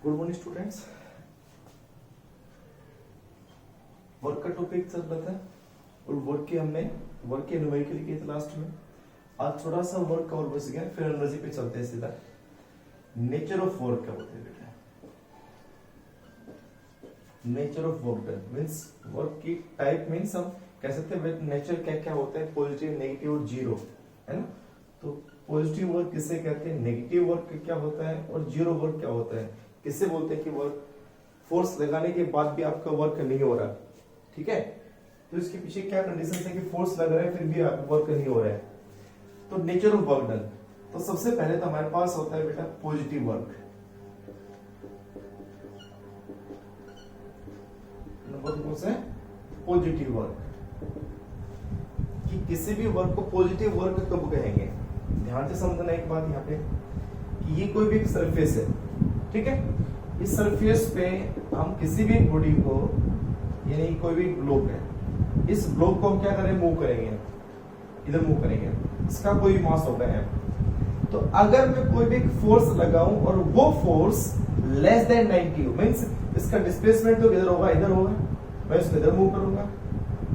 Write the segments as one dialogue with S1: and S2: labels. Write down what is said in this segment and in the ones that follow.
S1: Good morning students. Work का topic चल रहा था और वर्क की न्यूमेरिकल की थी लास्ट में। आज थोड़ा सा वर्क का और बच गया, फिर एनर्जी पे चलते हैं सीधा। नेचर ऑफ वर्क क्या होता है बेटा? Nature of work done means work की टाइप मीन्स हम कह सकते हैं नेचर क्या क्या होता है, पॉजिटिव, नेगेटिव और जीरो, है ना। तो पॉजिटिव वर्क किसे कहते हैं, नेगेटिव वर्क क्या होता है और जीरो वर्क क्या होता है। किससे बोलते हैं कि वर्क फोर्स लगाने के बाद भी आपका वर्क नहीं हो रहा, ठीक है। तो इसके पीछे क्या कंडीशन है कि फोर्स लग रहा है फिर भी आपका वर्क नहीं हो रहा है। तो नेचर ऑफ वर्क डन, तो सबसे पहले तो हमारे पास होता है बेटा पॉजिटिव वर्क। नंबर 2 से पॉजिटिव वर्क, कि किसी भी वर्क को पॉजिटिव वर्क कब कहेंगे। ध्यान से समझना एक बात यहाँ पे कि ये कोई भी एक सरफेस है, ठीक है। इस सरफेस पे हम किसी भी बॉडी को, यानी कोई भी ब्लॉक है, इस ब्लॉक को हम क्या करें, मूव करेंगे, इधर मूव करेंगे, इसका कोई मास होगा है। तो अगर मैं कोई भी फोर्स लगाऊं और वो फोर्स लेस देन 90 मींस इसका डिस्प्लेसमेंट तो इधर होगा, इधर होगा, मैं इसको इधर मूव करूंगा,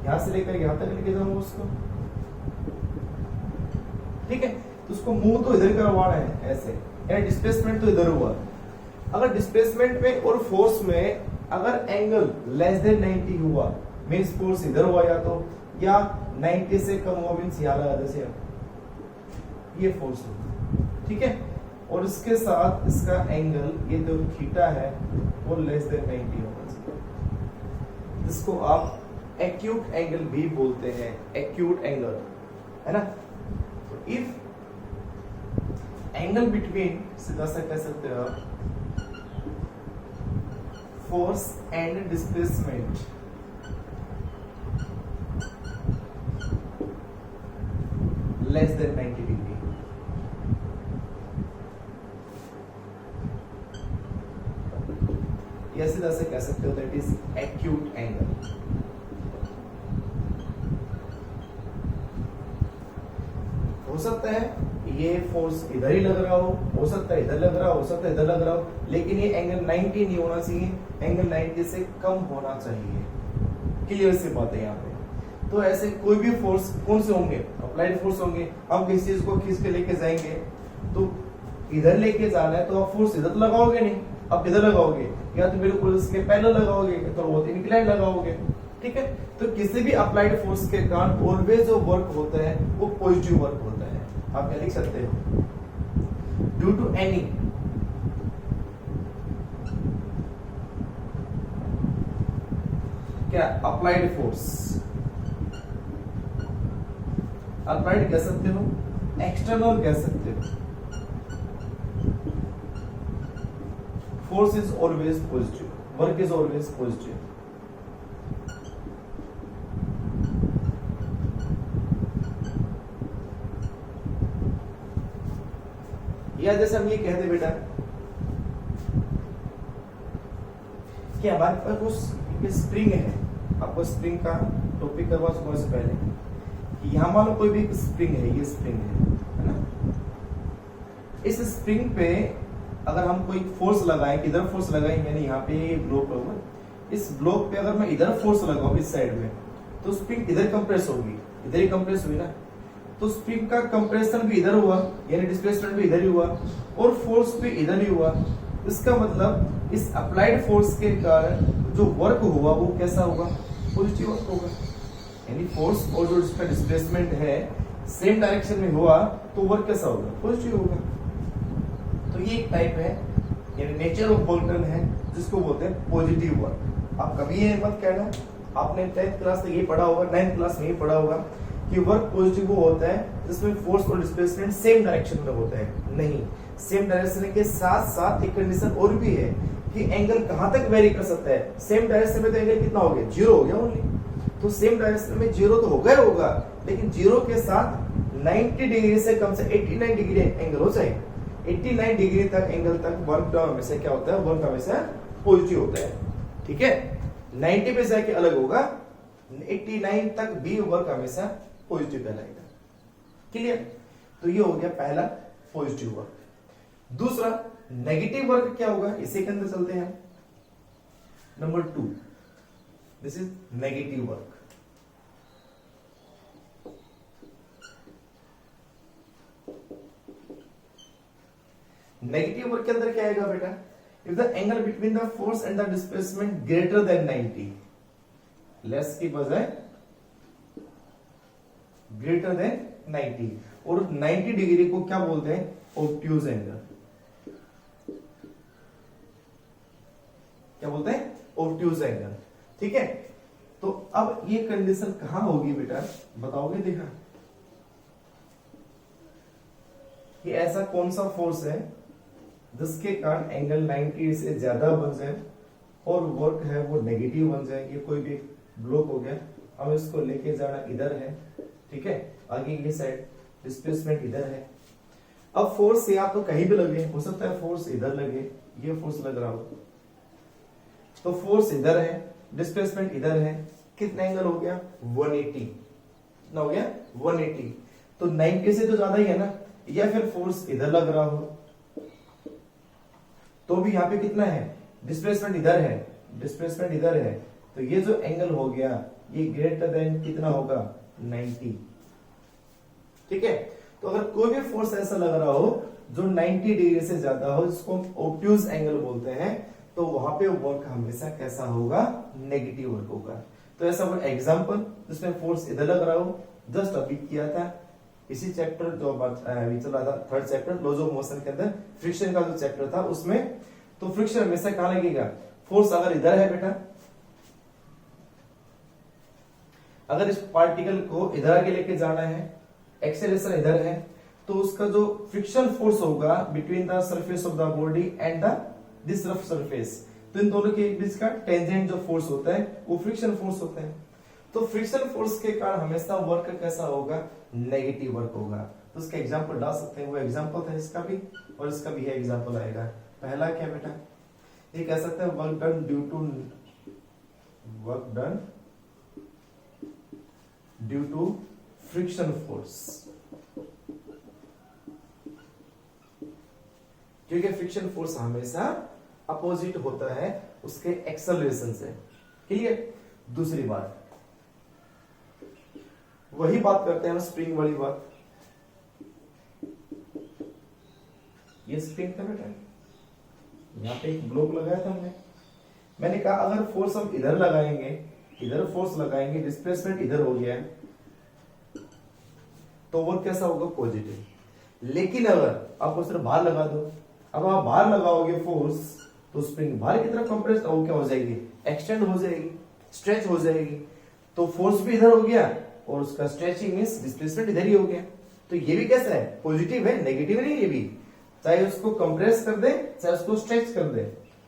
S1: यहां से लेकर यहां तक लेके जाऊंगा उसको, ठीक है। तो उसको मूव तो इधर करवाना है ऐसे, यानी डिस्प्लेसमेंट तो इधर हुआ। अगर डिस्प्लेसमेंट में और फोर्स में अगर एंगल लेस देन 90 हुआ मींस फोर्स इधर हुआ या तो, या 90 से कम हुआ मींस यहां लगा जैसे ये फोर्स होगा, ठीक है। और इसके साथ इसका एंगल ये जो थीटा है वो लेस देन 90 होगा, जिसको आप एक्यूट एंगल भी बोलते हैं, एक्यूट एंगल, है ना। तो इफ एंगल बिटवीन, सीधा सा कह सकते हो आप, force and displacement less than 90 degree, या सीधा से कह सकते हो दैट इज एक्यूट एंगल। हो सकता है ये फोर्स इधर ही लग रहा हो सकता है इधर लग रहा हो सकता है इधर लग रहा हो, लेकिन ये एंगल 90 नहीं होना चाहिए, एंगल 90 से कम होना चाहिए। क्लियर सी बात है यहाँ पे। तो ऐसे कोई भी फोर्स कौन से होंगे, अप्लाइड फोर्स होंगे। हम किसी चीज को खींच के लेके जाएंगे तो इधर लेके जाना है तो आप फोर्स इधर लगाओगे नहीं, आप इधर लगाओगे, या तो बिल्कुल इसके पैरेलल लगाओगे, तो वो इंक्लाइंड लगाओगे, ठीक है। तो किसी भी अप्लाइड फोर्स के कारण ऑलवेज जो वर्क होता है वो पॉजिटिव वर्क होता है। आप क्या लिख सकते हो, ड्यू टू एनी क्या अप्लाइड फोर्स, अप्लाइड कह सकते हो, एक्सटर्नल कह सकते हो, force is always positive, work is always positive. या जैसे हम ये कहते बेटा कि हमारे पास कुछ स्प्रिंग है, आपको स्प्रिंग का टॉपिक करवा चुका इससे पहले कि यहां मान लो कोई भी स्प्रिंग है, ये स्प्रिंग है ना। इस स्प्रिंग पे अगर हम कोई फोर्स लगाएं, किधर फोर्स लगाएं, यानी यहाँ पे ये ब्लॉक होगा, इस ब्लॉक पे अगर मैं इधर फोर्स लगाऊं इस साइड में, तो स्प्रिंग इधर कंप्रेस होगी, इधर ही कंप्रेस हुई ना। तो स्प्रिंग का कंप्रेशन भी इधर हुआ, यानी डिस्प्लेसमेंट भी इधर ही हुआ, और फोर्स भी इधर ही हुआ। इसका मतलब इस अप्लाइड फोर्स के कारण जो वर्क हुआ वो कैसा होगा, पॉजिटिव वर्क होगा। यानी फोर्स और जो इसका डिस्प्लेसमेंट है सेम डायरेक्शन में हुआ तो वर्क कैसा होगा, पॉजिटिव होगा। तो ये एक टाइप है, यानी नेचर ऑफ वर्क डन है, जिसको बोलते हैं पॉजिटिव वर्क। आप कभी ये मत कहना, आपने 10th क्लास तक ये पढ़ा होगा, 9th क्लास में ये पढ़ा होगा कि वर्क पॉजिटिव वो होता है जिसमें फोर्स और डिस्प्लेसमेंट सेम डायरेक्शन में होता है। नहीं, सेम डायरेक्शन के साथ साथ एक कंडीशन और भी है कि एंगल कहां तक वेरी कर सकता है। सेम डायरेक्शन में तो एंगल कितना हो गया, 0 हो गया ओनली। तो सेम डायरेक्शन में 0 तो होगा, लेकिन 0 के साथ 90 डिग्री से कम से 89 डिग्री एंगल हो जाए, 89 डिग्री तक एंगल तक वर्क डन हमेशा क्या होता है, वर्क हमेशा पॉजिटिव होता है, ठीक है। 90 पे जाके अलग होगा, 89 तक भी वर्क हमेशा पॉजिटिव कहलाएगा। क्लियर। तो ये हो गया पहला पॉजिटिव वर्क। दूसरा नेगेटिव वर्क क्या होगा, इसी के अंदर चलते हैं। Number 2, this is negative work. Negative work के अंदर क्या आएगा बेटा, if the angle between the force and the displacement greater than 90, less की बजाय ग्रेटर देन 90, और 90 डिग्री को क्या बोलते हैं, ऑब्ट्यूज एंगल। क्या बोलते हैं, ऑब्ट्यूज एंगल। ठीक है, तो अब ये कंडीशन कहां होगी बेटा, बताओगे, देखा कि ऐसा कौन सा फोर्स है जिसके कारण एंगल 90 से ज्यादा बन जाए और वर्क है वो नेगेटिव बन जाए। ये कोई भी ब्लॉक हो गया, हम इसको लेके जाना इधर है, ठीक है, आगे ये साइड डिस्प्लेसमेंट इधर है। अब फोर्स या तो कहीं भी लगे, हो सकता है फोर्स इधर लगे, ये फोर्स लग रहा हो, तो फोर्स इधर है, डिस्प्लेसमेंट इधर है, कितना एंगल हो गया 180, कितना हो गया 180, तो 90 से तो ज्यादा ही है ना। या फिर फोर्स इधर लग रहा हो तो भी यहाँ पे कितना है, डिस्प्लेसमेंट इधर है, डिस्प्लेसमेंट इधर है, तो ये जो एंगल हो गया ये ग्रेटर देन कितना होगा 90। ठीक है, तो अगर कोई भी फोर्स ऐसा लग रहा हो जो 90 डिग्री से ज्यादा हो, जिसको हम ऑब्ट्यूज एंगल बोलते हैं, तो वहां पे वर्क हमेशा कैसा होगा, नेगेटिव वर्क होगा। तो ऐसा कोई एग्जांपल जिसमें फोर्स इधर लग रहा हो, जस्ट अभी किया था इसी चैप्टर जो अभी चला था, third chapter laws of motion के अंदर फ्रिक्शन का जो चैप्टर था उसमें, तो फ्रिक्शन हमेशा कहां लगेगा, फोर्स अगर इधर है बेटा, अगर इस पार्टिकल को इधर आगे लेके जाना है, एक्सेलरेशन इधर है, तो उसका जो फ्रिक्शन फोर्स होगा between the surface of the body and the this rough surface, तो इन दोनों के बीच का टेंजेंट जो फोर्स होता है वो फ्रिक्शन फोर्स होता है। तो फ्रिक्शन फोर्स के कारण हमेशा वर्क कैसा होगा, नेगेटिव वर्क होगा। तो उसका एग्जांपल डाल सकते हैं, वो एग्जांपल था इसका भी और इसका भी है एग्जांपल आएगा। पहला क्या बेटा, ये कह सकते हैं work done due to friction force, क्योंकि फ्रिक्शन फोर्स हमेशा अपोजिट होता है उसके एक्सेलरेशन से। क्लियर। दूसरी बात, वही बात करते हैं स्प्रिंग वाली बात। ये स्प्रिंग था बेटा, यहां पे एक ब्लॉक लगाया था मैंने कहा अगर फोर्स हम इधर लगाएंगे, इधर फोर्स लगाएंगे, डिस्प्लेसमेंट इधर हो गया तो वो कैसा होगा, पॉजिटिव। लेकिन अगर आप सिर्फ बाहर लगा दो, अब आप बाहर लगाओगे फोर्स, तो स्प्रिंग बाहर की तरफ कंप्रेस हो क्या हो जाएगी, एक्सटेंड हो जाएगी, स्ट्रेच हो जाएगी। तो फोर्स भी इधर हो गया और उसका स्ट्रेचिंग मींस डिस्प्लेसमेंट इधर ही हो गया। तो ये भी कैसा है, पॉजिटिव है, नेगेटिव नहीं। ये भी चाहे उसको कंप्रेस कर दे चाहे उसको स्ट्रेच कर दे,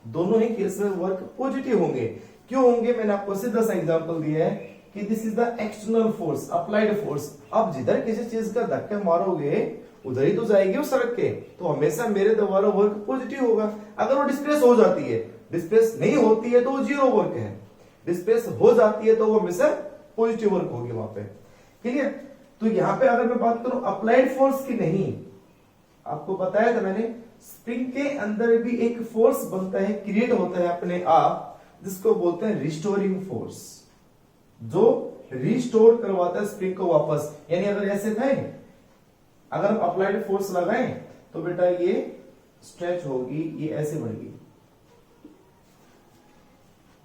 S1: दोनों ही केस में वर्क पॉजिटिव होंगे। क्यों होंगे, मैंने आपको सीधा सा एग्जांपल दिया है कि this is the external force, applied force. अब जिधर किसी चीज का धक्का मारोगे उधर ही तो जाएगी वो सड़क के, तो हमेशा मेरे द्वारा वर्क पॉजिटिव होगा। अगर वो डिस्प्लेस हो जाती है, डिस्प्लेस नहीं होती है तो वो जीरो वर्क है, डिस्प्लेस हो जाती है तो वो हमेशा पॉजिटिव वर्क होगी वहां पे। क्लियर। तो यहां पे अगर मैं बात करूं अप्लाइड फोर्स की, नहीं, आपको बताया था मैंने, स्प्रिंग के अंदर भी एक फोर्स बनता है, क्रिएट होता है अपने आप, जिसको बोलते हैं रिस्टोरिंग फोर्स, जो रिस्टोर करवाता है स्प्रिंग को वापस। यानी अगर ऐसे थे, अगर हम अप्लाइड फोर्स लगाएं तो बेटा ये स्ट्रेच होगी, ये ऐसे बढ़ेगी,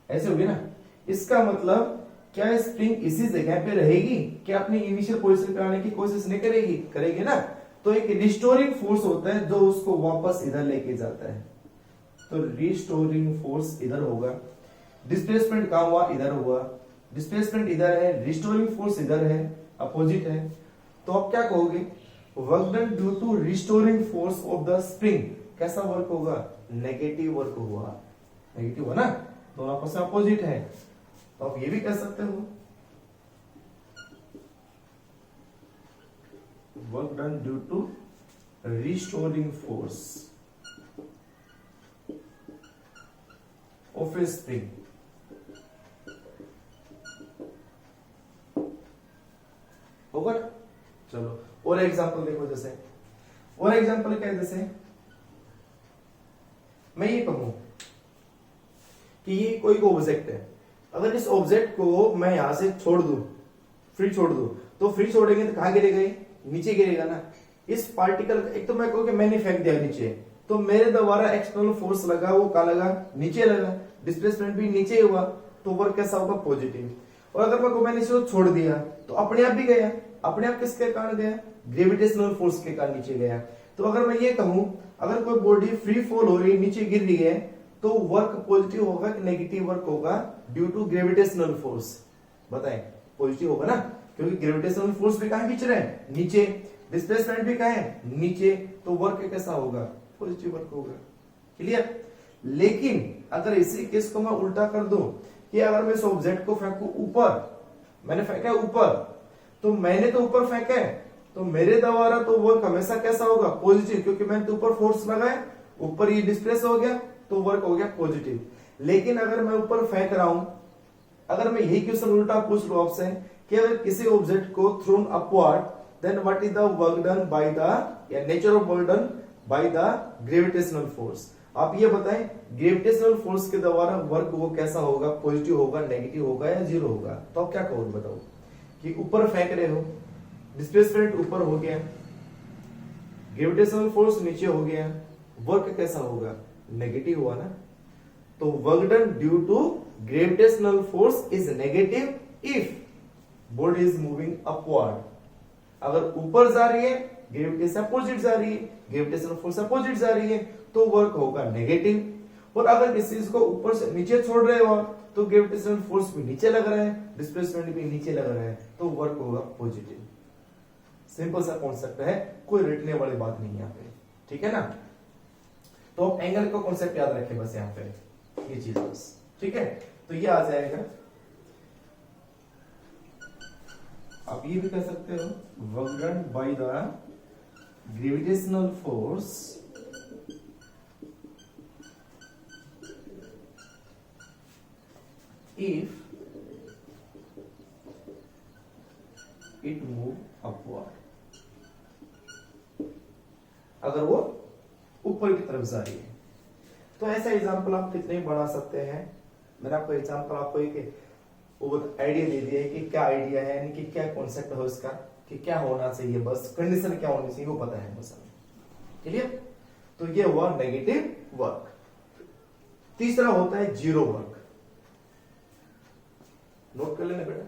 S1: ऐसे होगी ना। इसका मतलब क्या स्प्रिंग इसी जगह पे रहेगी, क्या अपनी इनिशियल पोजीशन पे आने की कोशिश नहीं करेगी, करेगी ना। तो एक रिस्टोरिंग फोर्स होता है जो उसको वापस इधर लेके जाता है, तो रिस्टोरिंग फोर्स इधर होगा। डिस्प्लेसमेंट कहां हुआ, इधर हुआ, डिस्प्लेसमेंट इधर है, रिस्टोरिंग फोर्स इधर है, अपोजिट है। तो आप क्या कहोगे, work done due to restoring force of the spring, कैसा वर्क होगा, नेगेटिव वर्क हुआ। नेगेटिव है ना, दोनों आपस में अपोजिट है, तो आप ये भी कह सकते हो work done due to restoring force of a spring. होगा ना। चलो और एग्जांपल देखो, जैसे और एग्जांपल क्या है, जैसे मैं ये कहूं कि ये कोई ऑब्जेक्ट है, अगर इस ऑब्जेक्ट को मैं यहां से छोड़ दूं, फ्री छोड़ दूं, तो फ्री छोड़ेंगे तो कहां गिरेगा, ये नीचे गिरेगा ना। इस पार्टिकल, एक तो मैं कहूं कि मैंने फेंक दिया नीचे, तो मेरे द्वारा एक्सटर्नल फोर्स लगा, वो कहां लगा, नीचे लगा, डिस्प्लेसमेंट भी नीचे हुआ, तो वर्क कैसा होगा, पॉजिटिव। और अगर मैंने इसको छोड़ दिया तो अपने आप भी गया, अपने आप किसके कारण गया, ग्रेविटेशनल फोर्स के कारण नीचे गया। तो अगर मैं ये कहूं, अगर कोई बॉडी फ्री फॉल हो रही है, नीचे गिर रही है, तो वर्क पॉजिटिव होगा कि नेगेटिव वर्क होगा, ड्यू टू ग्रेविटेशनल फोर्स, बताएं, पॉजिटिव होगा ना, क्योंकि ग्रेविटेशनल फोर्स भी कहां खींच रहे हैं, नीचे, डिस्प्लेसमेंट भी कहां है, नीचे, तो वर्क कैसा होगा, पॉजिटिव वर्क होगा। क्लियर। लेकिन अगर इसी केस को मैं उल्टा कर दूं कि अगर मैं इस ऑब्जेक्ट को फेंकू ऊपर, मैंने फेंका है ऊपर, तो मैंने तो ऊपर फेंका है, तो मेरे द्वारा तो वर्क हमेशा कैसा होगा, पॉजिटिव, क्योंकि मैंने तो ऊपर फोर्स लगाया, ऊपर ये डिस्प्लेस हो गया, तो वर्क हो गया पॉजिटिव। लेकिन अगर मैं ऊपर फेंक रहा हूं, अगर मैं यही क्वेश्चन उल्टा पूछ लूं आपसे कि अगर किसी ऑब्जेक्ट को thrown upward, then what is the work done by the, या nature of work done by the gravitational force. आप ये बताएं, ग्रेविटेशनल फोर्स के द्वारा वर्क वो कैसा होगा, पॉजिटिव होगा, नेगेटिव होगा या जीरो होगा। तो आप क्या कहोगे बताओ, कि ऊपर फेंक रहे हो, डिस्प्लेसमेंट ऊपर हो गया, ग्रेविटेशनल फोर्स नीचे हो गया, वर्क कैसा होगा, नेगेटिव हुआ ना। तो work done due to gravitational force is negative if body is moving upward. अगर ऊपर जा रही है, ग्रेविटेशन अपोजिट जा रही है, ग्रेविटेशनल फोर्स अपोजिट जा रही है, तो वर्क होगा नेगेटिव। और अगर किसी चीज को ऊपर से नीचे छोड़ रहे हो, तो ग्रेविटेशनल फोर्स भी नीचे लग रहा है, डिस्प्लेसमेंट भी नीचे लग रहा है, तो वर्क होगा पॉजिटिव। सिंपल सा कॉन्सेप्ट है, कोई रटने वाली बात नहीं है यहाँ पे, ठीक है ना। तो आप एंगल का कॉन्सेप्ट याद रखें बस यहाँ पे, ये चीज बस, ठीक है। तो ये आ जाएगा, आप ये भी कह सकते हो, work done by the gravitational force if it move upward, अगर वो ऊपर की तरफ जा रही है। तो ऐसा एग्जांपल आप कितने बना सकते हैं। मैंने आपको एग्जांपल, आपको एक वो आइडिया दे दिया है कि क्या आइडिया है, यानी कि क्या कॉन्सेप्ट है उसका, कि क्या होना चाहिए, बस कंडीशन क्या होनी चाहिए वो पता है बस हमें। क्लियर। तो ये हुआ नेगेटिव वर्क। तीसरा होता है जीरो वर्क, नोट कर लेना बेटा।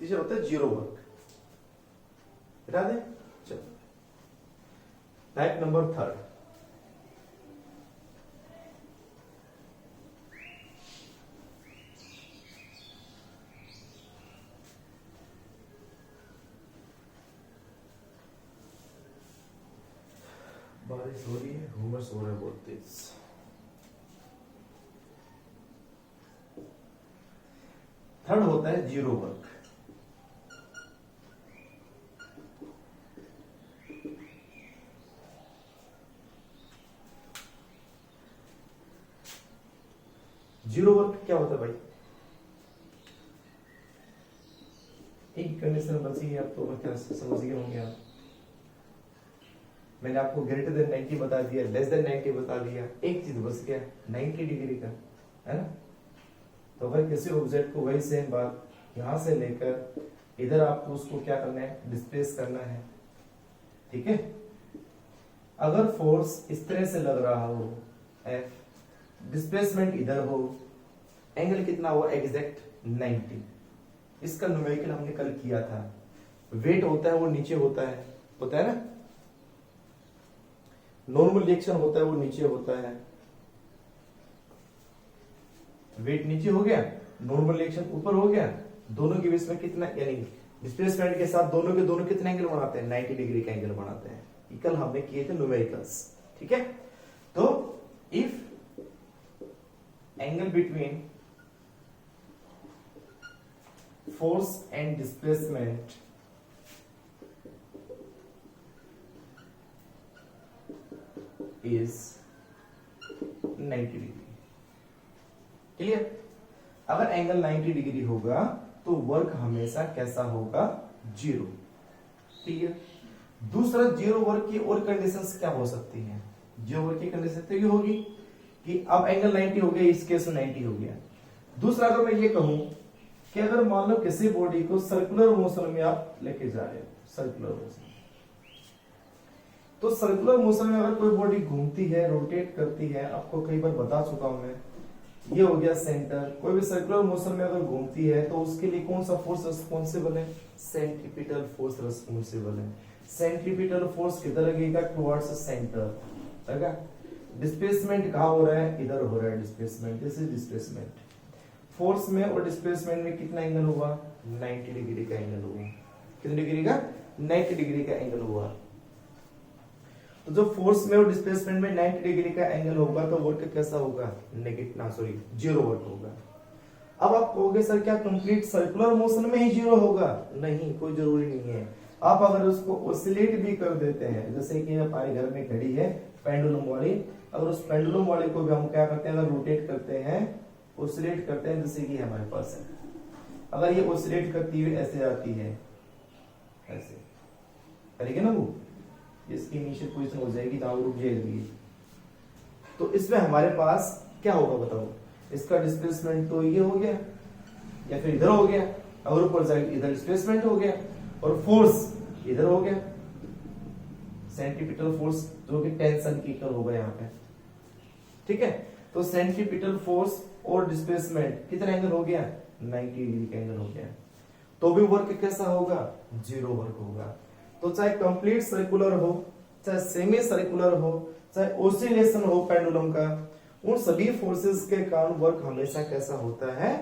S1: तीसरा होता है जीरो वर्क, हटा दे। चलो, टाइप नंबर थर्ड, बारिश हो रही है, घूमस हो रहा है बहुत तेज। थर्ड होता है जीरो वर्क। जीरो वर्क क्या होता है भाई, एक कंडीशन बची है, अब तो मैं क्या समझ गए होंगे आप। मैंने आपको ग्रेटर देन 90 बता दिया, लेस देन 90 बता दिया, एक चीज बस गया 90 डिग्री का, है ना। तो अगर किसी ऑब्जेक्ट को वही सेम बात यहां से लेकर इधर आपको उसको क्या करना है, डिस्प्लेस करना है, ठीक है। अगर फोर्स इस तरह से लग रहा हो F, डिस्प्लेसमेंट इधर हो, एंगल कितना हुआ एग्जैक्ट 90। इसका न्यूमेरिकल हमने कल किया था। वेट होता है वो नीचे होता है ना, नॉर्मल रिएक्शन होता है वो नीचे होता है, वेट नीचे हो गया, नॉर्मल रिएक्शन ऊपर हो गया, दोनों के बीच में कितना, यानी डिस्प्लेसमेंट के साथ दोनों के दोनों कितने एंगल बनाते हैं, 90 डिग्री का एंगल बनाते हैं। ये कल हमने किए थे न्यूमेरिकल्स, ठीक है। तो if angle between force and displacement is 90 degree, clear. अगर एंगल 90 डिग्री होगा तो वर्क हमेशा कैसा होगा, जीरो, क्लियर। दूसरा जीरो वर्क की और कंडीशंस क्या हो सकती हैं, जीरो वर्क की कंडीशन तो ये होगी कि अब एंगल 90 हो गया, इस केस में 90 हो गया। दूसरा अगर मैं ये कहूं कि अगर मान लो किसी बॉडी को सर्कुलर मोशन में आप लेके जा रहे हो, सर्कुलर मोशन, तो सर्कुलर मोशन में अगर कोई बॉडी घूमती है, रोटेट करती है, आपको कई बार बता चुका हूं मैं, ये हो गया सेंटर। कोई भी सर्कुलर मोशन में अगर घूमती है तो उसके लिए कौन सा फोर्स रिस्पॉन्सिबल है? सेंट्रीपिटल फोर्स रिस्पॉन्सिबल है। सेंट्रीपिटल फोर्स किधर लगेगा? टुवर्ड्स सेंटर लगा। डिस्प्लेसमेंट कहां हो रहा है? इधर हो रहा है displacement, this is displacement. Force में और डिस्प्लेसमेंट में कितना एंगल हुआ? 90 डिग्री का एंगल हुआ। कितने डिग्री का? 90 डिग्री का एंगल हुआ। तो जो फोर्स में और डिस्प्लेसमेंट में 90 डिग्री का एंगल होगा तो वर्क कैसा होगा? जीरो वर्क होगा। अब आप कहोगे सर क्या कंप्लीट सर्कुलर मोशन में ही जीरो होगा? नहीं, कोई जरूरी नहीं है। आप अगर उसको ऑसिलेट भी कर देते हैं, जैसे कि हमारे घर में घड़ी है पेंडुलम वाली, अगर उस पेंडुलम वाले को भी हम क्या करते हैं, अगर रोटेट करते हैं, ऑसिलेट करते हैं, जैसे कि हमारे पास है, अगर ये ऑसिलेट करती हुई ऐसे आती है, ऐसे करेगी ना वो, इसकी इनिशियल पोजीशन हो जाएगी, जहां रुक जाएगी, तो इसमें हमारे पास क्या होगा बताओ? इसका डिस्प्लेसमेंट तो ये हो गया या फिर इधर हो गया, अगर ऊपर जाएगी इधर डिस्प्लेसमेंट हो गया, और फोर्स इधर हो गया, सेंट्रीपिटल फोर्स जो कि टेंशन की इक्वल होगा यहाँ पे, ठीक है। तो सेंट्रीपिटल फोर्स और डिस्प्लेसमेंट कितना एंगल हो गया? 90 डिग्री का एंगल हो गया। तो भी वर्क कैसा होगा? जीरो वर्क होगा। तो चाहे कंप्लीट सर्कुलर हो, चाहे सेमी सर्कुलर हो, चाहे ऑसिलेशन हो पेंडुलम का, उन सभी फोर्सेस के कारण वर्क हमेशा कैसा होता है?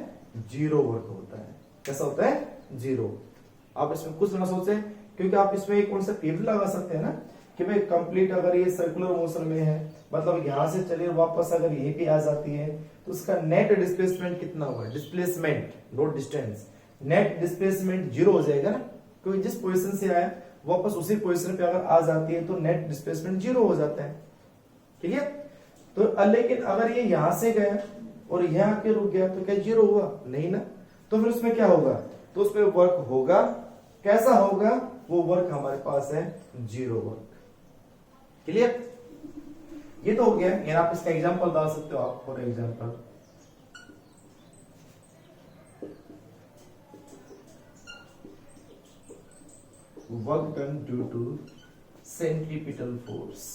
S1: जीरो वर्क होता है। कैसा होता है? जीरो। आप इसमें कुछ ना सोचे, क्योंकि आप इसमें एक कॉन्सेप्ट ये भी लगा सकते हैं ना कि भाई कंप्लीट अगर ये सर्कुलर मोशन में है, मतलब यहां से चलिए वापस अगर यहीं पे आ जाती है, तो उसका नेट डिस्प्लेसमेंट कितना होगा? Displacement not distance, net displacement zero हो जाएगा ना, क्योंकि जिस पोजीशन से आया वापस उसी पोजीशन पे अगर आ जाती है तो नेट डिस्प्लेसमेंट जीरो हो जाता है। क्लियर? तो लेकिन अगर ये यहां से गया और यहां आके रुक गया तो क्या जीरो हुआ? नहीं ना। तो फिर उसमें क्या होगा? तो उसमें वर्क होगा, कैसा होगा? वो वर्क हमारे पास है जीरो वर्क। क्लियर? ये तो हो गया। यानी आप इसका एग्जांपल डाल सकते हो आप, for example work done due to centripetal force.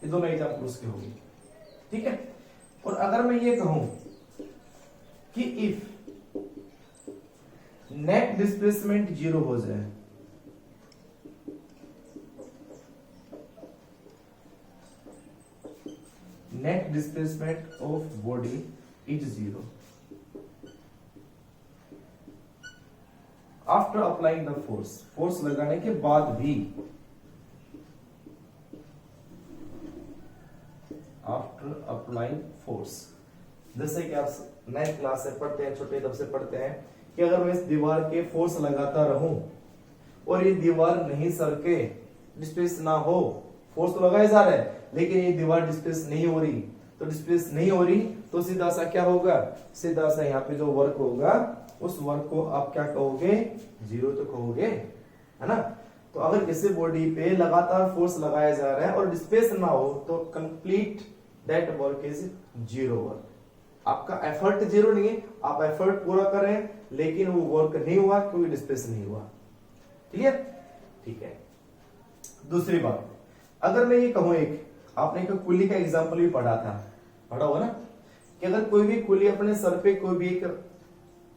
S1: ये दोनों एग्जांपल उसके होंगे, ठीक है। और अगर मैं ये कहूं कि इफ नेट डिस्प्लेसमेंट जीरो हो जाए, net displacement of body is zero after applying the force, force लगाने के बाद भी, आफ्टर अप्लाइंग फोर्स, जैसे कि आप 9th क्लास से पढ़ते हैं, छोटे तब से पढ़ते हैं कि अगर मैं इस दीवार के फोर्स लगाता रहूं और ये दीवार नहीं सरके, डिस्प्लेस ना हो, फोर्स तो लगाया जा रहा है लेकिन ये दीवार डिस्प्लेस नहीं हो रही, तो डिस्प्लेस नहीं हो रही तो सीधा सा क्या होगा? सीधा सा यहाँ पे जो वर्क होगा उस वर्क को आप क्या कहोगे? जीरो तो कहोगे, है ना। तो अगर किसी बॉडी पे लगातार फोर्स लगाया जा रहा है और डिस्प्लेस ना हो तो complete that work is zero work. आपका एफर्ट जीरो नहीं है, आप एफर्ट पूरा कर रहे हैं लेकिन वो वर्क नहीं हुआ क्योंकि डिस्प्लेस नहीं हुआ। क्लियर? ठीक है। दूसरी बात, अगर मैं ये कहूं, एक आपने एक कुली का एग्जांपल भी पढ़ा होगा ना, कि अगर कोई भी कुली अपने सर पे कोई भी एक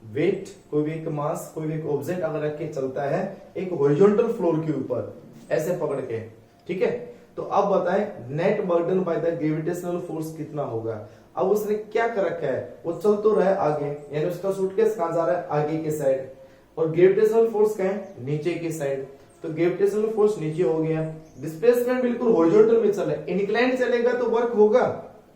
S1: वेट, कोई भी एक मास, कोई भी एक ऑब्जेक्ट अगर रख के चलता है एक हॉरिजॉन्टल फ्लोर के ऊपर ऐसे पकड़ के, ठीक है, तो अब बताएं net burden bye the gravitational force कितना होगा। अब उसने क्या कर रखा है? वो चल तो रहा है आगे, यानी उसका सूटकेस कहां जा रहा है? आगे की साइड, और ग्रेविटेशनल फोर्स कहां है? नीचे की साइड। तो ग्रेविटेशनल फोर्स नीचे हो गया, डिस्प्लेसमेंट बिल्कुल हॉरिजॉन्टल में चल रहा है, इंक्लाइंड चलेगा तो वर्क होगा।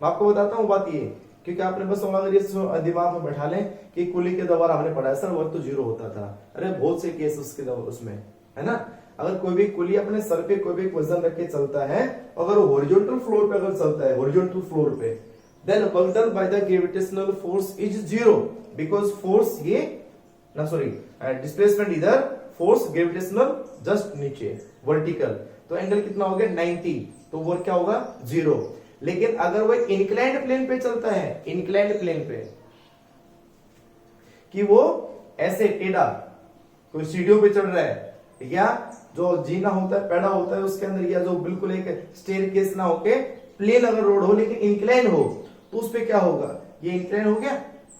S1: मैं आपको बताता हूं बात ये, क्योंकि आपने बस अगर ये दिमाग में बैठा लें कि कुली के द्वारा हमने पढ़ा है सर वर्क तो जीरो होता था, अरे बहुत से केस उसके उसमें, है ना। अगर कोई भी कुली अपने सर पे कोई भी वजन रख के चलता है, अगर वो हॉरिजॉन्टल फ्लोर पे अगर चलता है, हॉरिजॉन्टल फ्लोर पे, then work done by the gravitational force is zero, because force ये डिस्प्लेसमेंट इधर, फोर्स ग्रेविटेशनल जस्ट नीचे वर्टिकल, तो एंगल कितना हो गया 90, तो वर्क क्या होगा 0। लेकिन अगर वो इंक्लाइंड प्लेन पे चलता है, इंक्लाइंड प्लेन पे, कि वो ऐसे टेढ़ा कोई सीढ़ियों पे चढ़ रहा है, या जो जीना होता है पैड़ा होता है उसके अंदर, या जो बिल्कुल एक स्टेयरकेस ना होके प्लेन अगर रोड हो लेकिन इंक्लाइन हो, तो उस पे क्या होगा, ये इंक्लाइन हो गया,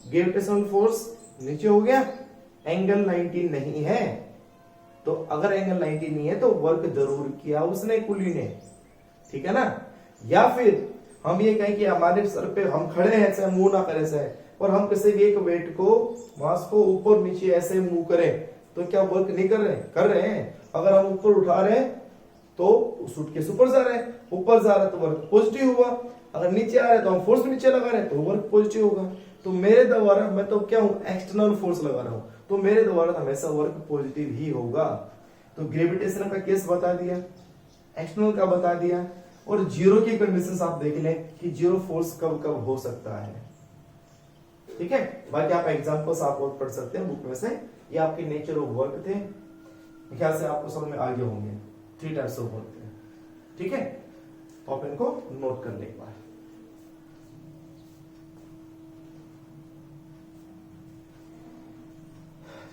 S1: ग्रेविटेशनल फोर्स नीचे हो गया, एंगल 90 नहीं है। तो अगर एंगल 90 नहीं है तो वर्क जरूर किया उसने कुली ने, ठीक है ना। या फिर हम ये कहें कि हमारे सर पे हम खड़े हैं, चाहे मूव ना करें से, और हम किसी भी एक वेट को, मास को ऊपर नीचे ऐसे मूव करें, तो क्या वर्क नहीं कर रहे हैं? कर रहे हैं। अगर हम ऊपर उठा रहे हैं तो सूटकेस ऊपर जा रहे हैं, ऊपर जा रहा है तो वर्क पॉजिटिव हुआ, अगर नीचे आ रहे हैं तो हम फोर्स नीचे लगा रहे हैं तो वर्क पॉजिटिव होगा। तो मेरे द्वारा, मैं तो क्या हूं, एक्सटर्नल फोर्स लगा रहा हूं, तो मेरे द्वारा हमेशा वर्क पॉजिटिव ही होगा। तो ग्रेविटेशन का केस बता दिया, एक्सटर्नल का बता दिया, और जीरो की कंडीशंस आप देख लें कि जीरो फोर्स कब कब हो सकता है, ठीक है। बाकी आप एग्जांपल्स आप और पढ़ सकते हैं बुक में से, ये आपके नेचर ऑफ वर्क थे, ख्याल से आपको समझ में आगे होंगे। 3 टाइप्स ऑफ वर्क थे, ठीक है, तो आप इनको नोट कर ले एक बार।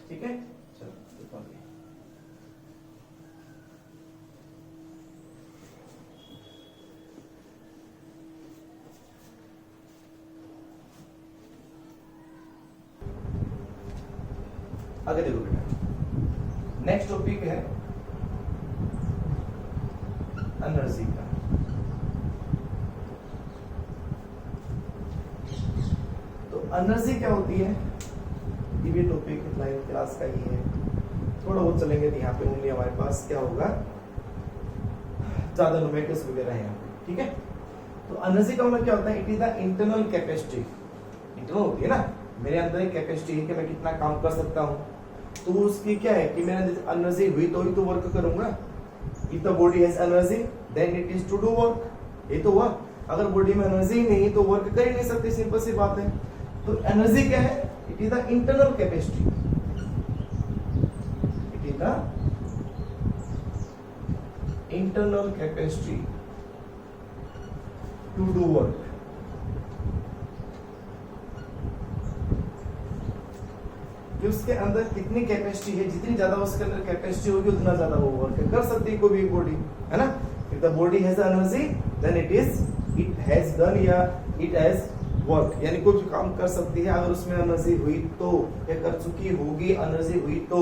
S1: ठीक है, चलो आगे देखो बेटा, नेक्स्ट टॉपिक है एनर्जी का। तो एनर्जी क्या होती है, ये भी टॉपिक 9th क्लास का ही है, थोड़ा बहुत चलेंगे। तो यहाँ पे ओनली हमारे पास क्या होगा, ज्यादा न्यूमेरिकल्स वगैरह है यहाँ पे, ठीक है। तो एनर्जी का मतलब क्या होता है, it is the internal capacity. Internal होती है ना, मेरे अंदर एक कैपेसिटी है कि मैं कितना काम कर सकता हूँ, तो उसकी क्या है कि मेरा एनर्जी हुई तो ही तो वर्क करूंगा। If the body has energy then it is to do work, ये तो हुआ। अगर बॉडी में एनर्जी ही नहीं तो वर्क कर ही नहीं सकती, सिंपल सी बात है। तो एनर्जी क्या है, it is the internal capacity, it is the internal capacity to do work. कि उसके अंदर कितनी कैपेसिटी है, जितनी ज्यादा उसके अंदर कैपेसिटी होगी उतना ज्यादा वो वर्क कर सकती है कोई भी बॉडी, है ना। If the body has energy then it has done या इट हैज वर्क, यानी कोई भी काम कर सकती है अगर उसमें एनर्जी हुई तो, या कर चुकी होगी एनर्जी हुई तो।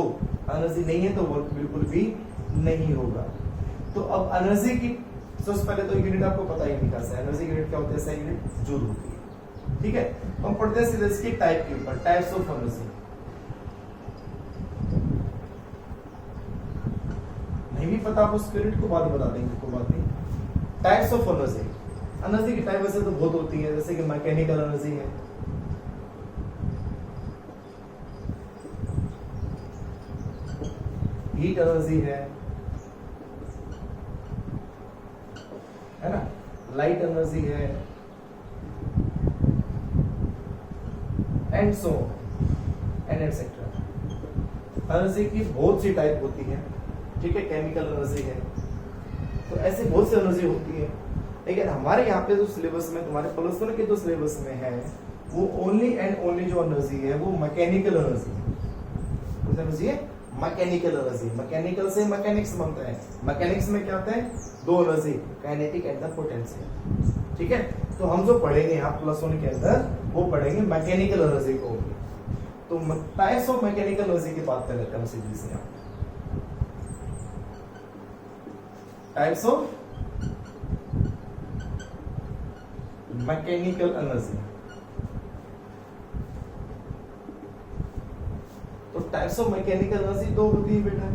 S1: एनर्जी नहीं है तो वर्क बिल्कुल भी नहीं होगा। तो अब एनर्जी की सबसे पहले तो यूनिट आपको पता ही नहीं कैसा है, एनर्जी यूनिट क्या होती है, ऐसा यूनिट जूल होती है, ठीक है। तो हम पढ़ते हैं सीधे इसकी टाइप के ऊपर, टाइप्स ऑफ एनर्जी। नहीं भी पता आप उस यूनिट को बाद में बता देंगे, कोई बात नहीं। टाइप्स ऑफ एनर्जी, एनर्जी की टाइप वैसे तो बहुत होती है, जैसे कि मैकेनिकल एनर्जी है, हीट एनर्जी है ना, लाइट एनर्जी है, and so and etcetera. Energy की बहुत सी टाइप होती है, ठीक है। केमिकल एनर्जी है, तो ऐसे बहुत सी एनर्जी होती है। लेकिन हमारे यहाँ पे जो सिलेबस में, तुम्हारे प्लस वन के जो सिलेबस में है, वो ओनली एंड ओनली जो एनर्जी है वो मैकेनिकल एनर्जी है। कौन सी एनर्जी है, मैकेनिकल एनर्जी। मैकेनिकल से मैकेनिक्स बनता है। मैकेनिक्स में क्या होता है, दो energy, kinetic and the potential, ठीक है। तो हम जो पढ़ेंगे यहाँ प्लस वन के अंदर, वो पढ़ेंगे मैकेनिकल एनर्जी को। तो टाइप्स ऑफ मैकेनिकल एनर्जी की बात कर लेते हैं सीधी से। Types of mechanical energy. तो टाइप्स ऑफ मैकेनिकल एनर्जी दो होती है बेटा,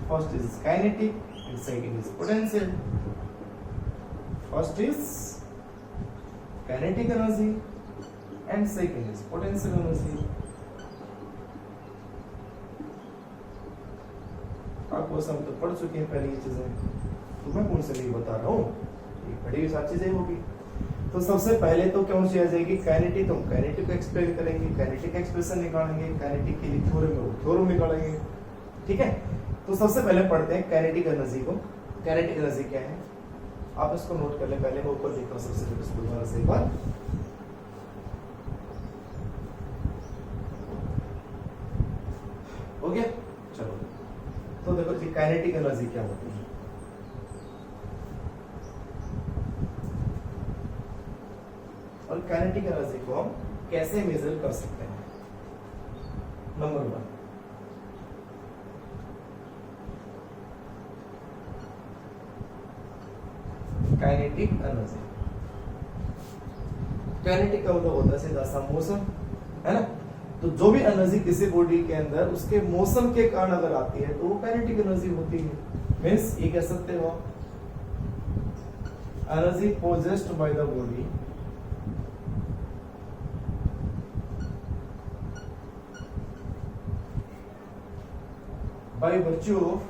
S1: first is kinetic and second is potential. First is kinetic energy and second is potential energy. आपको सब तो पढ़ चुके हैं पहले ये चीजें, तो मैं कौन से नहीं बता रहा हूँ, ये पढ़ी हुई सारी चीजें होगी। तो सबसे पहले तो कौन सी आ जाएगी, काइनेटिक। तो काइनेटिक को एक्सप्लेन करेंगे, काइनेटिक एक्सप्रेशन निकालेंगे, काइनेटिक के लिए थ्योरम निकालेंगे, ठीक है। तो सबसे पहले पढ़ते हैं काइनेटिक एनर्जी को। काइनेटिक एनर्जी क्या है आप इसको नोट कर ले, पहले मैं ऊपर लिख रहा हूं सबसे पहले इसको दोबारा से एक बार। हो गया, चलो तो देखो जी काइनेटिक एनर्जी क्या होती है। और काइनेटिक एनर्जी को हम कैसे मेजर कर सकते हैं। Number 1, kinetic energy. काइनेटिक का मतलब होता है सीधा सा मोशन, है ना। तो जो भी एनर्जी किसी बॉडी के अंदर उसके मोशन के कारण अगर आती है तो वो काइनेटिक एनर्जी होती है। मीन्स ये कह सकते हो energy possessed by the body by virtue of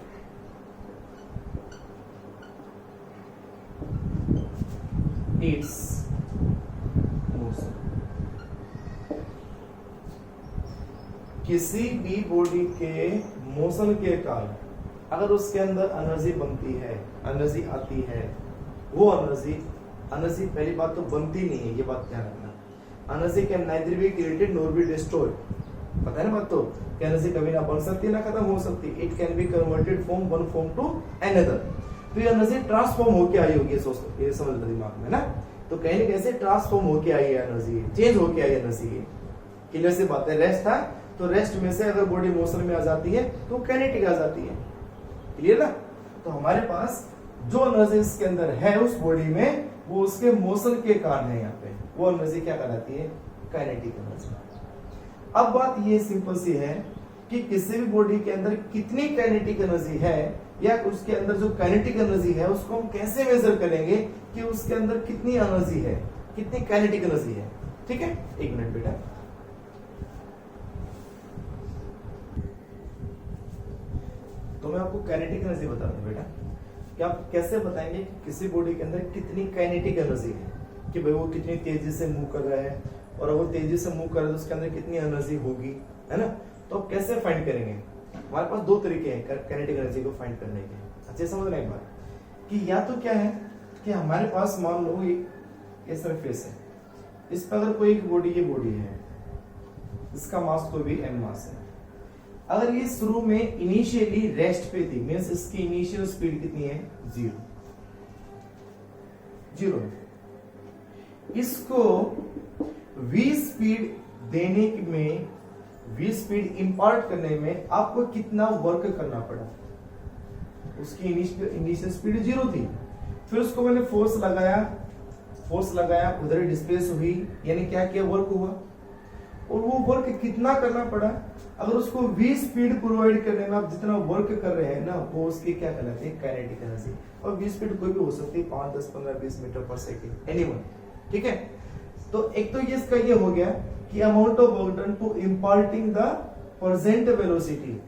S1: its motion। किसी भी बॉडी के मोशन के कारण अगर उसके अंदर एनर्जी बनती है, एनर्जी आती है, वो एनर्जी पहली बात तो बनती नहीं है, ये बात ध्यान रखना। Energy can neither be created nor be destroyed, पता है ना बात। तो एनर्जी कभी ना बन सकती है ना खत्म हो सकती। It can be converted from one form to another. तो ये एनर्जी ट्रांसफॉर्म होके आई होगी, ये समझ लो दिमाग में ना। तो कहीं कैसे ट्रांसफॉर्म होके आई है एनर्जी, चेंज होके आई एनर्जी। क्लियर सी बात है। रेस्ट था तो रेस्ट में से अगर बॉडी मोशन में आ जाती है तो काइनेटिक आ जाती है। क्लियर ना। तो हमारे पास जो एनर्जी इसके अंदर है उस बॉडी में वो उसके मोशन के कारण है। यहाँ पे वो एनर्जी क्या कहलाती है, काइनेटिक एनर्जी। अब बात ये सिंपल सी है कि किसी भी बॉडी के अंदर कितनी काइनेटिक एनर्जी है या उसके अंदर जो काइनेटिक एनर्जी है उसको हम कैसे मेजर करेंगे कि उसके अंदर कितनी एनर्जी है, कितनी काइनेटिक एनर्जी है। ठीक है, एक मिनट बेटा। तो मैं आपको काइनेटिक एनर्जी बताता हूं बेटा कि आप कैसे बताएंगे कि किसी बॉडी के अंदर कितनी काइनेटिक एनर्जी है, कि भाई वो कितनी तेजी से मूव कर रहा है और अगर वो तेजी से मूव कर रहा है तो उसके अंदर कितनी एनर्जी होगी, है ना। तो आप कैसे फाइंड करेंगे। हमारे पास दो तरीके हैं काइनेटिक एनर्जी को फाइंड करने के। अच्छे समझना एक बार कि या तो क्या है कि हमारे पास मान लो एक सरफेस है, इस पर अगर कोई एक बॉडी है, इसका मास कोई भी m मास है। अगर ये शुरू में इनिशियली रेस्ट पे थी, मींस इसकी इनिशियल स्पीड कितनी है, 0। इसको v स्पीड देने में, v स्पीड इंपार्ट करने में आपको कितना वर्क करना पड़ा। उसकी इनिशियल स्पीड 0 थी, फिर उसको मैंने फोर्स लगाया, उधर डिस्प्लेस हुई, यानी क्या किया, वर्क हुआ। और वो वर्क कितना करना पड़ा, अगर उसको v स्पीड प्रोवाइड करने में आप जितना वर्क कर रहे हैं ना, वो उसकी क्या कहलाती है, काइनेटिक एनर्जी। और v स्पीड कोई भी हो सकती है, 5, 10, 15, 20 मीटर पर सेकेंड, एनीवन। ठीक है। तो एक तो ये इसका ये हो गया कि amount of work done to imparting the present velocity.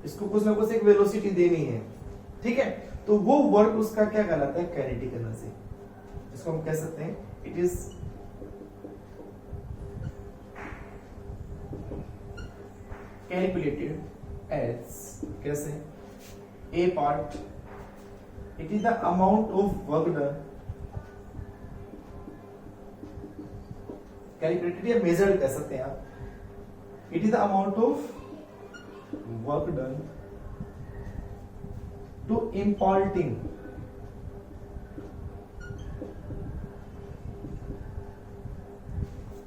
S1: इसको कुछ ना कुछ एक वेलोसिटी देनी है। ठीक है। तो वो वर्क उसका क्या कहलाता है, काइनेटिक एनर्जी। इसको हम कह सकते हैं इट इज कैलकुलेटेड एज, कैसे, a part it is the amount of work done, calculated या मेजर्ड कह सकते हैं आप। It is the amount of work done to imparting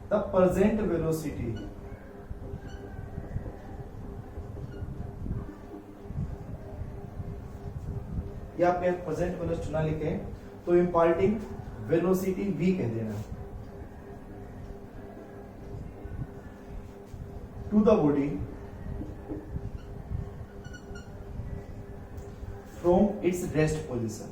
S1: the present velocity या आप प्रेजेंट वेलोसिटी ना लिखे तो इम्पार्टिंग वेलोसिटी v कह देना, to the body from its rest position।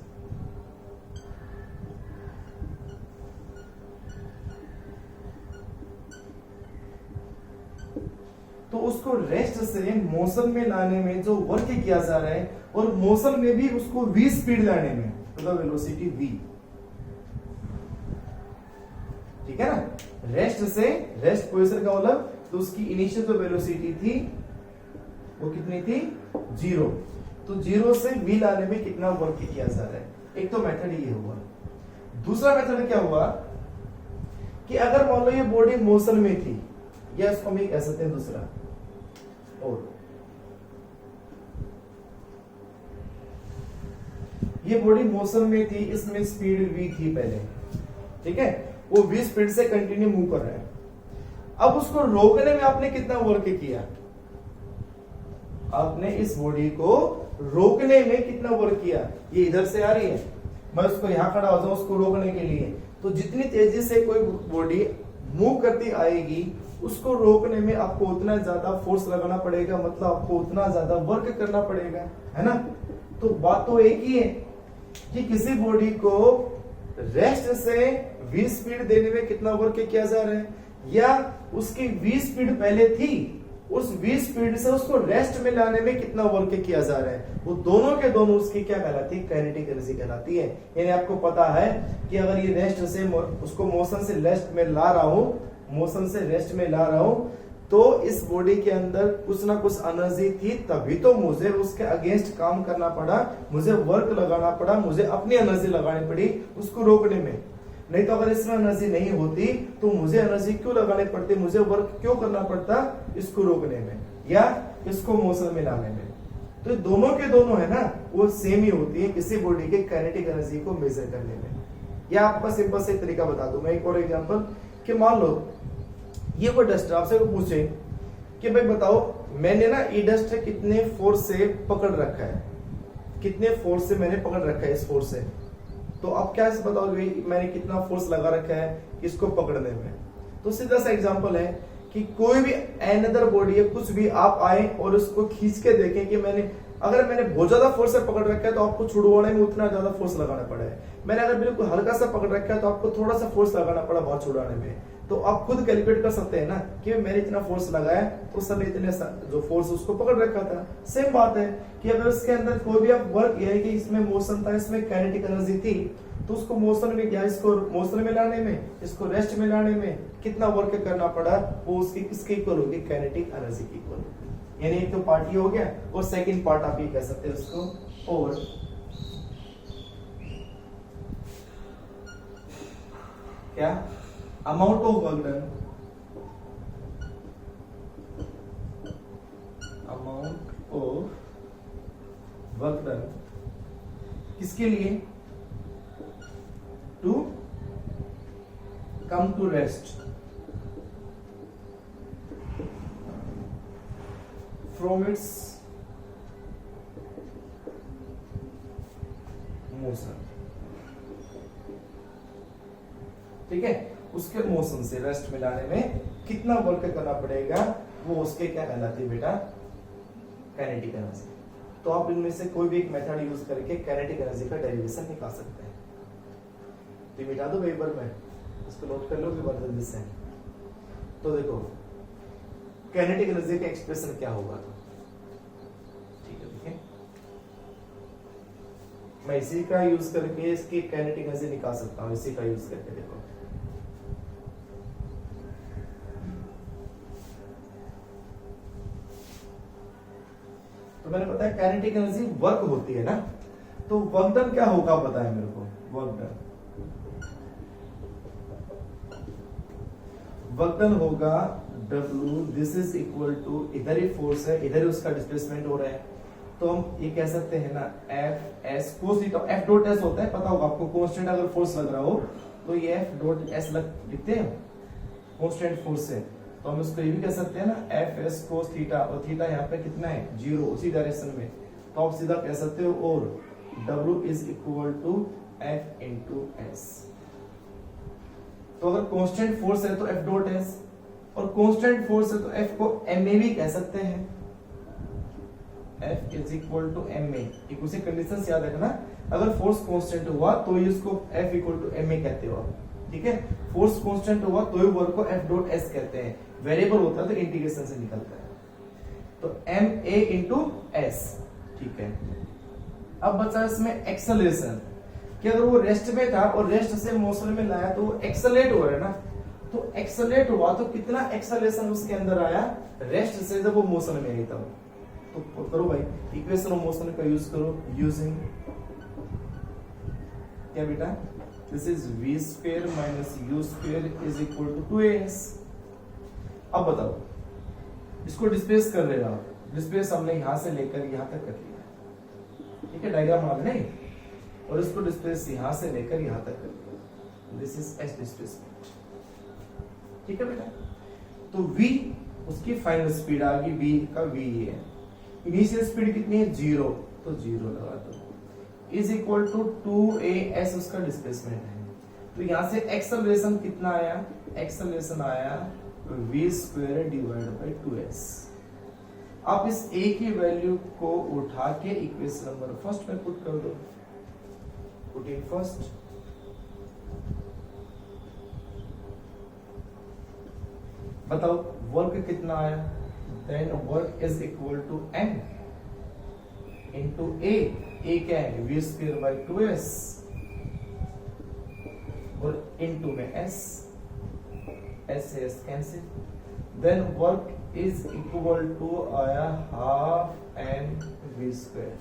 S1: तो उसको रेस्ट से मोशन में लाने में जो वर्क किया जा रहा है और मोशन में भी उसको v स्पीड लाने में, तो द वेलोसिटी v। ठीक है ना। रेस्ट से, रेस्ट पोजीशन का मतलब तो उसकी इनिशियल जो वेलोसिटी थी वो कितनी थी, 0। तो 0 से v लाने में कितना वर्क किया जा रहा है। एक तो मेथड ये हुआ। दूसरा मेथड क्या हुआ कि अगर मान लो ये बॉडी मोशन में थी, या इसको हम कह सकते हैं दूसरा, और ये बॉडी मोशन में थी, इसमें स्पीड v थी पहले, ठीक है, वो v स्पीड से कंटिन्यू मूव कर रहा है। अब उसको रोकने में आपने कितना वर्क किया, आपने इस बॉडी को रोकने में कितना वर्क किया। ये इधर से आ रही है, मैं उसको यहां खड़ा हो जाऊं उसको रोकने के लिए, तो जितनी तेजी से कोई बॉडी मूव करती आएगी उसको रोकने में आपको उतना ज्यादा फोर्स लगाना पड़ेगा, मतलब आपको उतना ज्यादा वर्क करना पड़ेगा, है ना। तो बात तो एक ही है कि किसी बॉडी को रेस्ट से v स्पीड देने में कितना वर्क किया जा रहा है, या उसकी v स्पीड पहले थी, उस v स्पीड से उसको रेस्ट में लाने में कितना वर्क किया जा रहा है। वो दोनों के दोनों उसकी क्या कहलाती है, काइनेटिक एनर्जी कहलाती है। यानी आपको पता है कि अगर ये रेस्ट से उसको मोशन से रेस्ट में ला रहा हूं, मोशन से रेस्ट में ला रहा हूं, तो इस बॉडी के अंदर कुछ ना कुछ एनर्जी थी, तभी तो मुझे उसके अगेंस्ट काम करना पड़ा, मुझे वर्क लगाना पड़ा, मुझे अपनी एनर्जी लगानी पड़ी उसको रोकने में। नहीं तो अगर इसमें एनर्जी नहीं होती तो मुझे एनर्जी क्यों लगानी पड़ती, मुझे वर्क क्यों करना पड़ता इसको रोकने में या इसको मोशन में लाने में। तो दोनों के दोनों है ना, वो सेम ही होती है किसी बॉडी के काइनेटिक एनर्जी को मेजर करने में। या आपका सिंपल से तरीका बता दूं मैं, एक और एग्जांपल कि मान लो ये कोई डस्टर आपसे पूछे कि भाई बताओ मैंने ना ये डस्टर कितने फोर्स से पकड़ रखा है, कितने फोर्स से मैंने पकड़ रखा है इस फोर्स से, तो आप क्या बताओगे मैंने कितना फोर्स लगा रखा है इसको पकड़ने में। तो सीधा सा एग्जांपल है कि कोई भी अनदर बॉडी है, कुछ भी आप आए और उसको खींच के देखें कि अगर मैंने बहुत ज्यादा फोर्स से पकड़ रखा है तो आपको छुड़वाने में उतना ज्यादा फोर्स लगाना पड़ा है। मैंने अगर बिल्कुल हल्का सा पकड़ रखा है तो आपको थोड़ा सा फोर्स लगाना पड़ा बहुत छुड़ाने में। तो आप खुद कैलकुलेट कर सकते हैं ना कि मैंने इतना फोर्स लगाया तो उस समय इतने जो फोर्स उसको पकड़ रखा था। सेम बात है कि अगर इसके अंदर कोई भी आप वर्क किया है कि इसमें मोशन था, इसमें काइनेटिक एनर्जी थी, तो उसको मोशन में क्या, इसको मोशन में लाने में, इसको रेस्ट में लाने में कितना वर्क करना पड़ा, वो उसकी किसके इक्वल होगी, काइनेटिक एनर्जी की इक्वल। यानी एक तो पार्ट ये हो गया, और सेकंड पार्ट आप ये कह सकते हैं उसको, और क्या amount of work done, amount of work done किसके लिए, to come to rest from its motion, ठीक है, उसके मोशन से रेस्ट में लाने में कितना वर्क करना पड़ेगा, वो उसके क्या कहलाती है बेटा, काइनेटिक एनर्जी। तो आप इनमें से कोई भी एक मेथड यूज करके काइनेटिक एनर्जी का डेरिवेशन निकाल सकते हैं। तो मिटा दो पेपर में, इसको नोट कर लो कि जल्दी से। तो देखो काइनेटिक एनर्जी का एक्सप्रेशन क्या होगा, ठीक है, देखिए मैं इसी का यूज करके इसकी काइनेटिक एनर्जी निकाल सकता हूं, इसी का यूज करके। देखो तो मैंने बताया काइनेटिक एनर्जी वर्क होती है ना, तो वर्क डन क्या होगा बताया मेरे को, वर्क डन, वर्क डन होगा W, this is equal to, इधर ही फोर्स है, इधर ही उसका डिस्प्लेसमेंट हो रहा है, तो हम ये कह सकते हैं ना F S cos theta, F dot S होता है, पता होगा आपको, कांस्टेंट अगर फोर्स लग रहा हो तो ये F डॉट S लिखते हैं कांस्टेंट फोर्स से। तो हम इसको ये भी कह सकते हैं ना F S cos थीटा, और थीटा यहाँ पे कितना है, 0, उसी डायरेक्शन में, तो आप सीधा कह सकते हो और W is equal to F into S। तो अगर कांस्टेंट फोर्स है तो F डॉट S, और कांस्टेंट फोर्स है तो F को ma भी कह सकते हैं, F is equal to ma। एक उसी कंडीशन याद रखना, अगर फोर्स कांस्टेंट हुआ तो इसको F इक्वल टू ma कहते हो आप, ठीक है, फोर्स कांस्टेंट हुआ तो ही वर्क को F डॉट S कहते हैं, वेरिएबल होता है तो इंटीग्रेशन से निकलता है, तो ma इंटू S, ठीक है। अब बचा इसमें एक्सेलरेशन, कि अगर वो रेस्ट में था और रेस्ट से मोशन में लाया तो वो एक्सेलरेट हो रहा है ना, तो एक्सेलरेट हुआ तो कितना एक्सेलरेशन उसके अंदर आया रेस्ट से जब वो मोशन में आई तब, तो करो भाई, इक्वेशन ऑफ मोशन का यूज करो, यूजिंग क्या बेटा, this is v square minus u square is equal to 2as। अब बताओ, इसको डिस्प्लेस कर रहे हो आप, डिस्प्लेस हमने यहां से लेकर यहां तक कर लिया, ठीक है, डायग्राम बना नहीं, और इसको डिस्प्लेस यहां से लेकर यहां तक कर लिया, दिस इज s डिस्प्लेसमेंट, ठीक है बेटा। तो v उसकी फाइनल स्पीड आ गई, v का v है, इनिशियल स्पीड कितनी है 0, तो 0 लगा दो, इज इक्वल टू 2as उसका डिस्प्लेसमेंट है। तो यहां से एक्सेलरेशन कितना आया, एक्सेलरेशन आया v square divide by 2s। आप इस a की वैल्यू को उठा के इक्वेशन नंबर फर्स्ट में पुट कर दो, पुट इन फर्स्ट, बताओ वर्क कितना आया, then work is equal to m into a क्या है v स्क्वायर बाय 2s और इंटू में s से s cancel, then work is equal to आया हाफ m v स्क्वायर,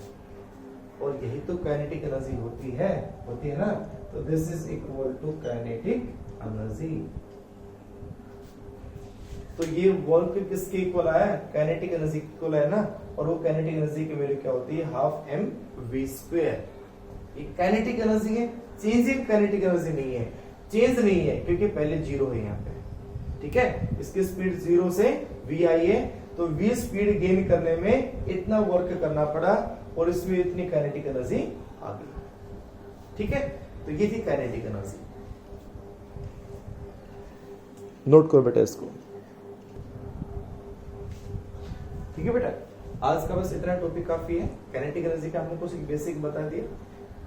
S1: और यही तो काइनेटिक एनर्जी होती है ना, तो this is equal to kinetic energy. तो ये वर्क किसके इक्वल आया, काइनेटिक एनर्जी इक्वल है ना, और वो काइनेटिक एनर्जी की वैल्यू क्या होती है, हाफ m v स्क्वायर। ये काइनेटिक एनर्जी है, चेंज इन काइनेटिक एनर्जी नहीं है, चेंज नहीं है क्योंकि पहले 0 है यहाँ पे, ठीक है, इसकी स्पीड 0 से v आई है, तो v स्पीड गेन करने में इतना वर्क करना पड़ा और इसमें इतनी काइनेटिक एनर्जी आ गई, ठीक है। तो ये थी काइनेटिक एनर्जी, नोट करो बेटा इसको, ठीक है बेटा। आज का बस इतना टॉपिक काफी है, काइनेटिक एनर्जी का हमने कुछ बेसिक बता दिया,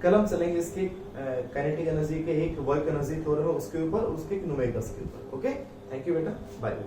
S1: कल हम चलेंगे इसके काइनेटिक एनर्जी के एक वर्क एनर्जी थ्योरम है उसके ऊपर, उसके न्यूमेरिकल्स के ऊपर। ओके, थैंक यू बेटा, बाय।